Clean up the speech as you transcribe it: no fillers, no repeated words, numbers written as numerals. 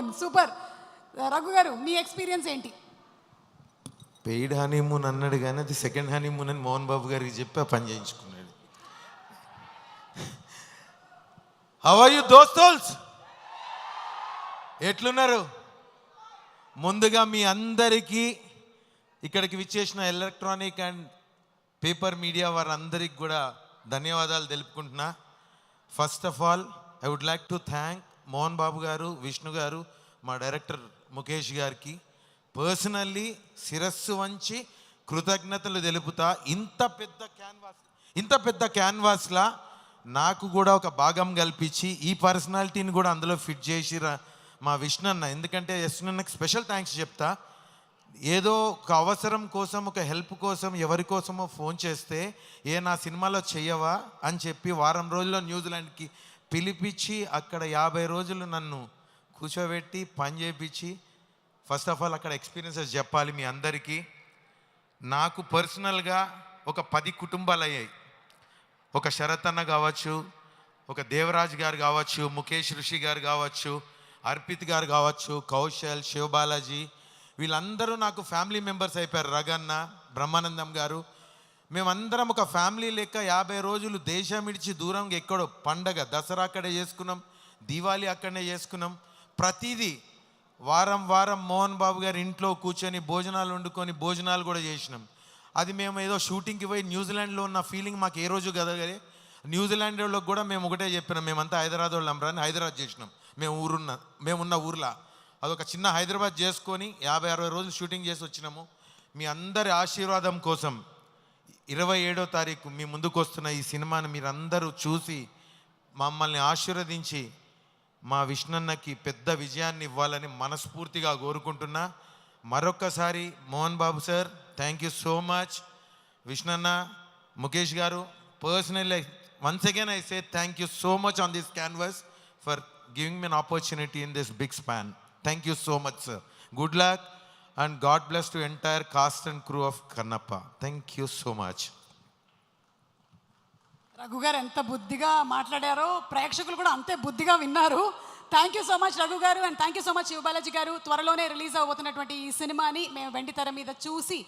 Honeymoon. Super. Raghu గారు మీ experience ఏంటి? Paid honeymoon అన్నాడు కానీ అది సెకండ్ హనీమూన్ అని మోహన్ బాబు గారికి చెప్పి ఆ పని చేయించుకున్నాడు. హౌ ఆర్ యు దోస్తోల్స్? ఎట్లున్నారు? ముందుగా మీ అందరికీ ఇక్కడికి విచ్చేసిన ఎలక్ట్రానిక్ అండ్ పేపర్ మీడియా వారందరికి కూడా ధన్యవాదాలు తెలుపుకుంటున్నా. First of all I would like to thank Mohan Babu garu, Vishnu గారు, మా డైరెక్టర్ ముఖేష్ గారికి పర్సనల్లీ శిరస్సు వంచి కృతజ్ఞతలు తెలుపుతా. ఇంత పెద్ద క్యాన్వాస్లా నాకు కూడా ఒక భాగం కల్పించి ఈ పర్సనాలిటీని కూడా అందులో ఫిట్ చేసి మా విష్ణన్న, ఎందుకంటే విష్ణన్నకి స్పెషల్ థ్యాంక్స్ చెప్తా. ఏదో ఒక అవసరం కోసం, ఒక హెల్ప్ కోసం ఎవరి కోసమో ఫోన్ చేస్తే నా సినిమాలో చెయ్యవా అని చెప్పి వారం రోజుల్లో న్యూజిలాండ్కి పిలిపించి అక్కడ 50 రోజులు నన్ను కూర్చోబెట్టి పని చేయించి, ఫస్ట్ ఆఫ్ ఆల్ అక్కడ ఎక్స్పీరియన్సెస్ చెప్పాలి మీ అందరికీ. నాకు పర్సనల్గా ఒక 10 కుటుంబాలు అయ్యాయి. ఒక శరత్ అన్న కావచ్చు, ఒక దేవరాజ్ గారు కావచ్చు, ముఖేష్ ఋషి గారు కావచ్చు, అర్పిత్ గారు కావచ్చు, కౌశల్, శివబాలాజీ, వీళ్ళందరూ నాకు ఫ్యామిలీ మెంబర్స్ అయిపోయారు. రగన్న, బ్రహ్మానందం గారు, మేమందరం ఒక ఫ్యామిలీ లెక్క 50 రోజులు దేశం ఇడిచి దూరంగా ఎక్కడో పండగ, దసరా అక్కడే చేసుకున్నాం, దీవాళీ అక్కడనే చేసుకున్నాం. ప్రతిదీ వారం వారం మోహన్ బాబు గారి ఇంట్లో కూర్చొని భోజనాలు వండుకొని భోజనాలు కూడా చేసినాం. అది మేము ఏదో షూటింగ్కి పోయి న్యూజిలాండ్లో ఉన్న ఫీలింగ్ మాకు ఏ రోజు కదగలే. న్యూజిలాండ్ వాళ్ళకి కూడా మేము ఒకటే చెప్పినాం, మేమంతా హైదరాబాద్ వాళ్ళం రాని హైదరాబాద్ చేసినాం. మేమున్న ఊర్లో అదొక చిన్న హైదరాబాద్ చేసుకొని 50-60 రోజులు షూటింగ్ చేసి వచ్చినాము. మీ అందరి ఆశీర్వాదం కోసం 27వ తారీఖు మీ ముందుకు వస్తున్న ఈ సినిమాని మీరందరూ చూసి మమ్మల్ని ఆశీర్వదించి మా విష్ణన్నకి పెద్ద విజయాన్ని ఇవ్వాలని మనస్ఫూర్తిగా కోరుకుంటున్నా. మరొక్కసారి Mohan Babu sir, thank you so much. విష్ణన్న, Mukesh garu, personally once again I say thank you so much on this canvas for giving me an opportunity in this big span. Thank you so much, sir. Good luck and God bless to entire cast and crew of Kannappa. Thank you so much. Raghu garu ఎంత బుద్ధిగా మాట్లాడారో ప్రేక్షకులు కూడా అంతే బుద్ధిగా విన్నారు. Thank you so much Raghu garu, and thank you so much Siva Balaji garu. త్వరలోనే release అవబోతున్నటువంటి ఈ సినిమాని మేము వెండి తెర మీద చూసి